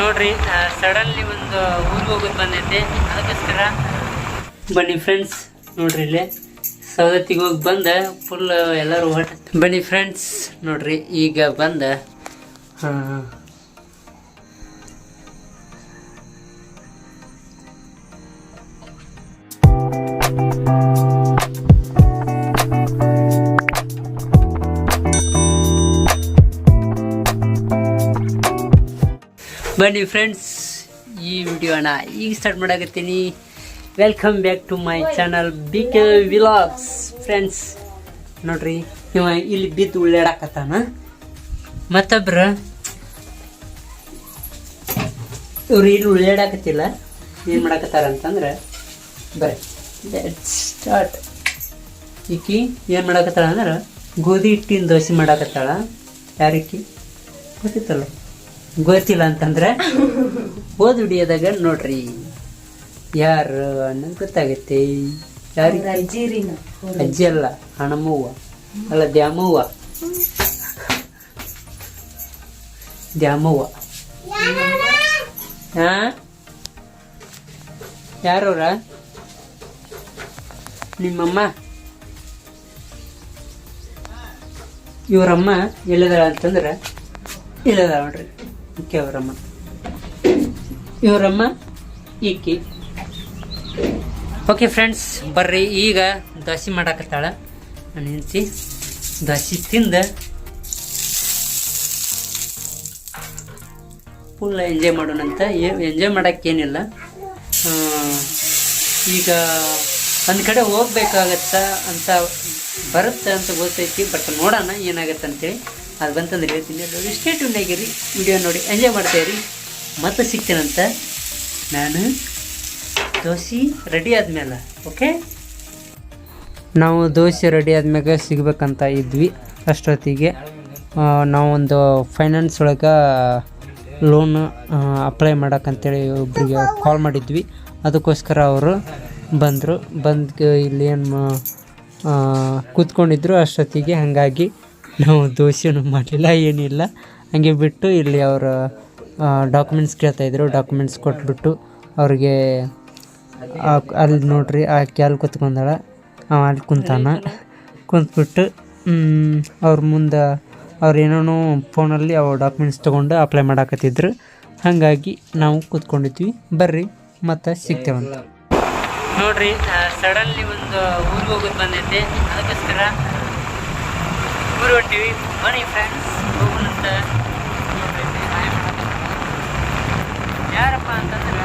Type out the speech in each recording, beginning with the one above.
ನೋಡ್ರಿ ಸಡನ್ಲಿ ಒಂದು ಊರಿಗೆ ಹೋಗೋದು ಬಂದೈತೆ, ಅದಕ್ಕೋಸ್ಕರ ಬನ್ನಿ ಫ್ರೆಂಡ್ಸ್. ನೋಡ್ರಿ ಇಲ್ಲಿ ಸವದತ್ತಿಗೆ ಹೋಗಿ ಬಂದ ಫುಲ್ ಎಲ್ಲರೂ ಬನ್ನಿ ಫ್ರೆಂಡ್ಸ್. ನೋಡ್ರಿ ಈಗ ಬಂದ ಬನ್ನಿ ಫ್ರೆಂಡ್ಸ್, ಈ ವಿಡಿಯೋನ ಈಗ ಸ್ಟಾರ್ಟ್ ಮಾಡಾಕತ್ತೀನಿ. Welcome back to my channel BK Vlogs friends. ನೋಡ್ರಿ ಇವ ಇಲ್ಲಿ ಬಿದ್ದು ಉಳ್ಳಾಡಕತ್ತಾನ, ಮತ್ತೊಬ್ರ ಇವ್ರು ಇಲ್ಲಿ ಉಳ್ಳಾಡಕತ್ತಿಲ್ಲ. ಏನು ಮಾಡಾಕತ್ತಾರ ಅಂತಂದ್ರೆ ಬರ್ರಿ ಸ್ಟಾರ್ಟ್. ಈಕಿ ಏನು ಮಾಡಾಕತ್ತಾಳ ಅಂದ್ರೆ ಗೋಧಿ ಹಿಟ್ಟಿನ ದೋಸೆ ಮಾಡಾಕತ್ತಾಳ. ಯಾರಿಕಿ ಗೊತ್ತಿತ್ತಲ್ಲ? ಗೊತ್ತಿಲ್ಲ ಅಂತಂದ್ರೆ ಓದ್ ವಿಡಿಯೋದಾಗ ನೋಡ್ರಿ ಯಾರು ಅನ್ನೋದು ಗೊತ್ತಾಗತ್ತೆ. ಯಾರಿಗೆ? ಅಜ್ಜಿ ಅಲ್ಲ, ಹಣಮವ್ವ ಅಲ್ಲ, ದ್ಯಾಮವ್ವ. ಹಾ, ಯಾರವ್ರ? ನಿಮ್ಮಮ್ಮ. ಇವ್ರಮ್ಮ ಎಲ್ಲಿದಾಳ ಅಂತಂದ್ರೆ ಇಲ್ಲದಾಳ ನೋಡ್ರಿ, ಈಕೆ ಅವರಮ್ಮ. ಇವರಮ್ಮ ಈಕಿ. ಓಕೆ ಫ್ರೆಂಡ್ಸ್, ಬರ್ರಿ ಈಗ ದೋಸೆ ಮಾಡಾಕತ್ತಾಳ ನನ್ನ ಹೆಂಡತಿ. ದೋಸೆ ತಿಂದ ಫುಲ್ ಎಂಜಾಯ್ ಮಾಡೋಣಂತ. ಎಂಜಾಯ್ ಮಾಡೋಕ್ಕೇನಿಲ್ಲ, ಈಗ ಒಂದು ಕಡೆ ಹೋಗ್ಬೇಕಾಗತ್ತ ಅಂತ ಬರುತ್ತೆ ಅಂತ ಗೊತ್ತೈತಿ. ಬಟ್ ನೋಡೋಣ ಏನಾಗತ್ತೆ ಅಂತೇಳಿ. ಅದು ಬಂತಂದ್ರೆ ಹೇಳ್ತೀನಿ. ನೋಡಿ ಸ್ಟೇ ಟ್ಯೂನ್ ಆಗಿರಿ, ವಿಡಿಯೋ ನೋಡಿ ಎಂಜಾಯ್ ಮಾಡ್ತಾಯಿರಿ. ಮತ್ತೆ ಸಿಗ್ತೇನಂತ ನಾನು ದೋಸೆ ರೆಡಿ ಆದಮೇಲೆ. ಓಕೆ, ನಾವು ದೋಸೆ ರೆಡಿ ಆದ್ಮ್ಯಾಗ ಸಿಗ್ಬೇಕಂತ ಇದ್ವಿ. ಅಷ್ಟೊತ್ತಿಗೆ ನಾವೊಂದು ಫೈನಾನ್ಸ್ ಒಳಗೆ ಲೋನ್ ಅಪ್ಲೈ ಮಾಡೋಕ್ಕಂತೇಳಿ ಒಬ್ರಿಗೆ ಕಾಲ್ ಮಾಡಿದ್ವಿ. ಅದಕ್ಕೋಸ್ಕರ ಅವರು ಬಂದರು. ಬಂದು ಇಲ್ಲಿ ಏನು ಕೂತ್ಕೊಂಡಿದ್ರು ಅಷ್ಟೊತ್ತಿಗೆ. ಹಾಗಾಗಿ ನಾವು ದೋಸೆನೂ ಮಾಡಲಿಲ್ಲ, ಏನಿಲ್ಲ, ಹಂಗೆ ಬಿಟ್ಟು ಇಲ್ಲಿ ಅವರು ಡಾಕ್ಯುಮೆಂಟ್ಸ್ ಕೇಳ್ತಾಯಿದ್ರು. ಡಾಕ್ಯುಮೆಂಟ್ಸ್ ಕೊಟ್ಬಿಟ್ಟು ಅವ್ರಿಗೆ ಅಲ್ಲಿ ನೋಡ್ರಿ ಆಕೆ ಅಲ್ಲಿ ಕೂತ್ಕೊಂಡಾಳ, ಅಲ್ಲಿ ಕುಂತಾನ. ಕುಂತ್ಬಿಟ್ಟು ಅವ್ರ ಮುಂದೆ ಅವ್ರು ಏನೇನೋ ಫೋನಲ್ಲಿ ಅವು ಡಾಕ್ಯುಮೆಂಟ್ಸ್ ತೊಗೊಂಡು ಅಪ್ಲೈ ಮಾಡಾಕತ್ತಿದ್ರು. ಹಾಗಾಗಿ ನಾವು ಕೂತ್ಕೊಂಡಿದ್ವಿ. ಬರ್ರಿ ಮತ್ತೆ ಸಿಗ್ತೇವಂತ. ನೋಡ್ರಿ ಸಡನ್ಲಿ ಒಂದು ಊರಿಗೆ ಹೋಗೋದು ಬಂದೈತೆ, ಅದಕ್ಕೋಸ್ಕರ ಊರು ಹೊಂಟಿವಿ. ಬನ್ನಿ ಫ್ರೆಂಡ್ಸ್ ಹೋಗೋಣಂತ. ಯಾರಪ್ಪ ಅಂತಂದ್ರೆ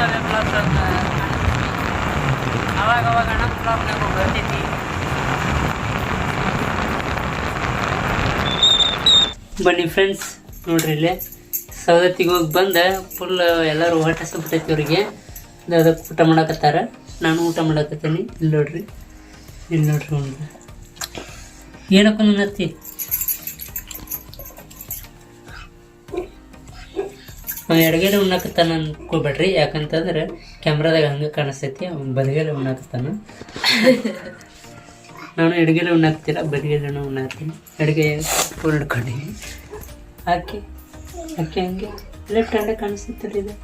ಈ ಬ್ಲಾಗ್ಸ್ ಅಂತ ಅವಾಗವಾಗ ನಮ್ಮ ಬ್ಲಾಗ್ನಾಗ ಬರ್ತೈತಿ. ಬನ್ನಿ ಫ್ರೆಂಡ್ಸ್, ನೋಡ್ರಿ ಇಲ್ಲೇ ಸವದತ್ತಿಗೆ ಹೋಗಿ ಬಂದ ಫುಲ್ ಎಲ್ಲರೂ ಹೊಟ್ಟೆ ಹಸ್ಬಿಟ್ಟೈತಿ ಅವ್ರಿಗೆ. ಅದಕ್ಕೆ ಊಟ ಮಾಡಾಕತ್ತಾರ, ನಾನು ಊಟ ಮಾಡಾಕತ್ತೀನಿ. ಇಲ್ಲಿ ನೋಡ್ರಿ, ಇಲ್ಲಿ ನೋಡ್ರಿ ಒಂದು ಏನಪ್ಪ ನತ್ತಿ ಎಡಗಡೆ ಉಣ್ಣಾಕತ್ತಾನ ಅನ್ಕೋಬೇಡ್ರಿ. ಯಾಕಂತಂದ್ರೆ ಕ್ಯಾಮ್ರಾದಾಗ ಹಂಗೆ ಕಾಣಿಸ್ತೈತಿ. ಅವ್ನು ಬದಿಗೆಲೆ ಉಣ್ಣಾಕತ್ತಾನ. ನಾನು ಎಡಗಡೆ ಉಣ್ಣಾಕ್ತಿಲ್ಲ, ಬದಿಗೆಲೆ ಉಣ್ಣಾಕ್ತೀನಿ. ಎಡಗೆ ಫೋನ್ ಹಿಡ್ಕೊಂಡಿನಿ. ಹಾಕಿ ಹಂಗೆ ಲೆಫ್ಟ್ ಹ್ಯಾಂಡೇ ಕಾಣಿಸ್ತೈತಲ್ಲ ಇದು.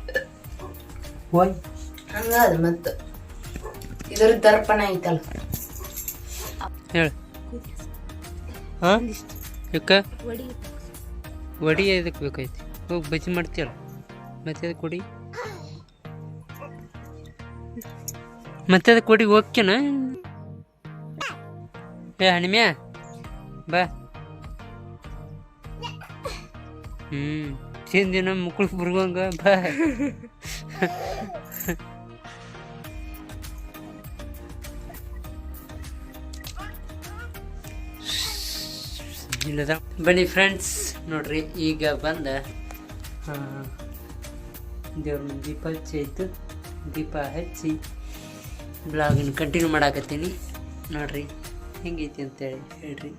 ಓಯ್ ಹಂಗಾದ ಮತ್ತು ಇದ್ರ ದರ್ಪಣ ಐತಲ್ಲ. ಹೇಳು. ಹಾಂ ಯಾಕ ವಡಿ ಇದಕ್ಕೆ ಬೇಕೈತಿ? ಹೋಗಿ ಬಜ್ಜಿ ಮಾಡ್ತೀಯಲ್ಲ, ಮತ್ತೆ ಅದಕ್ಕೆ ಕೊಡಿ, ಮತ್ತೆ ಅದಕ್ಕೆ ಕೊಡಿ. ಓಕೆನಾ? ಏ ಹಣಿಮ್ಯಾ ಬಾ. ತಿಂದಿನ ಮುಕ್ಕಳು ಬುರ್ಗಂಗ ಬಾ. ಇಲ್ಲದ. ಬನ್ನಿ ಫ್ರೆಂಡ್ಸ್, ನೋಡ್ರಿ ಈಗ ಬಂದ ದೇವ್ರ ಮುಂದೆ ದೀಪ ಹಚ್ಚಾಯ್ತು. ದೀಪ ಹಚ್ಚಿ ಬ್ಲಾಗನ್ನು ಕಂಟಿನ್ಯೂ ಮಾಡಾಕತ್ತೀನಿ. ನೋಡ್ರಿ ಹೆಂಗೈತಿ ಅಂತೇಳಿ ಹೇಳ್ರಿ.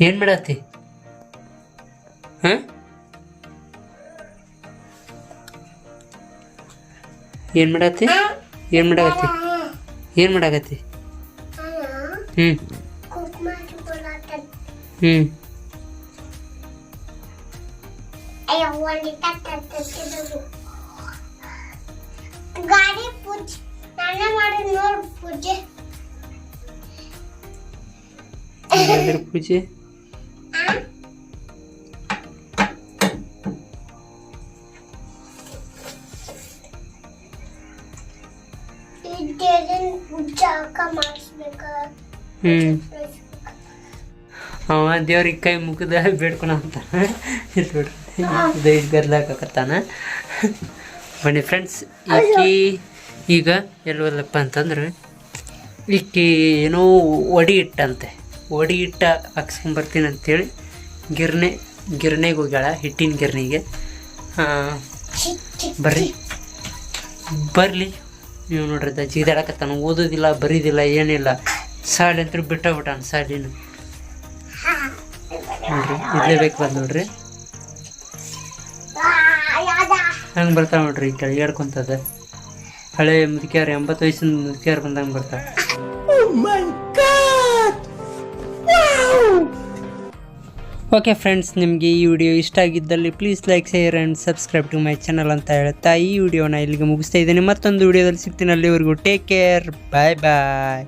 ಏನು ಮಾಡತ್ತಿ? ಹಾಂ, ಏನು ಮಾಡತ್ತಿ? ಏನು ಮಾಡಾಕತ್ತಿ? ಏನು ಮಾಡಾಕತ್ತಿ? ಹ್ಞೂ ಹ್ಞೂ ಗಾಡಿ ಪೂಜೆ ನಾನೇ ಮಾಡಿ ನೋಡ್ ಪೂಜೆ ಯಾವ್ದ್ರ ಪೂಜೆ? ಪೂಜೆ ಅಕ್ಕ ಮಾಡಿಸ್ಬೇಕ. ಅವ ದೇವ್ರಿಗೆ ಕೈ ಮುಗಿದ ಬೇಡ್ಕೊಳ ಅಂತ ಇಲ್ಲಿ ಬಿಡ್ರಿ ಇದು ಗರ್ಲಾಕತ್ತಾನ. ಬನ್ನಿ ಫ್ರೆಂಡ್ಸ್, ಈಕಿ ಈಗ ಎಲ್ಲಿ ಹೋದ್ಲಪ್ಪ ಅಂತಂದ್ರೆ ಈಕಿ ಏನೋ ಒಡಿ ಇಟ್ಟಂತೆ, ಒಡಿ ಇಟ್ಟ ಹಾಕ್ಸ್ಕೊಂಬರ್ತೀನಿ ಅಂತೇಳಿ ಗಿರ್ನೆಗೆ ಹೋಗ್ಯಾಳ, ಹಿಟ್ಟಿನ ಗಿರ್ನಿಗೆ. ಬರಲಿ ನೀವು ನೋಡ್ರಿ ಜಿಗಿದಾಡಕತ್ತಾನ, ಓದೋದಿಲ್ಲ ಬರೀದಿಲ್ಲ ಏನಿಲ್ಲ, ಸಾಲಿ ಅಂತೂ ಬಿಟ್ಟಾನ ಸಾಲಿನ. ನೋಡ್ರಿ ಇದ್ಲೇ ಬೇಕು ಬಂದು ನೋಡ್ರಿ ಹಂಗೆ ಬರ್ತಾವೆ ನೋಡ್ರಿ, ಈ ಕೆಳಗೆ ಹೇಳ್ಕೊಂತದ ಹಳೆ ಮುದುಕಿಯಾರು 80 ವಯಸ್ಸಿನ ಮುದುಕಿಯಾರು ಬಂದಂಗೆ ಬರ್ತಾವೆ. ಓಕೆ ಫ್ರೆಂಡ್ಸ್, ನಿಮಗೆ ಈ ವಿಡಿಯೋ ಇಷ್ಟ ಆಗಿದ್ದಲ್ಲಿ please like, share and subscribe to my channel ಅಂತ ಹೇಳ್ತಾ ಈ ವಿಡಿಯೋನ ಇಲ್ಲಿಗೆ ಮುಗಿಸ್ತಾ ಇದ್ದೀನಿ. ಮತ್ತೊಂದು ವಿಡಿಯೋದಲ್ಲಿ ಸಿಗ್ತೀನಿ. ಅಲ್ಲಿವರೆಗೂ ಟೇಕ್ ಕೇರ್, ಬಾಯ್ ಬಾಯ್.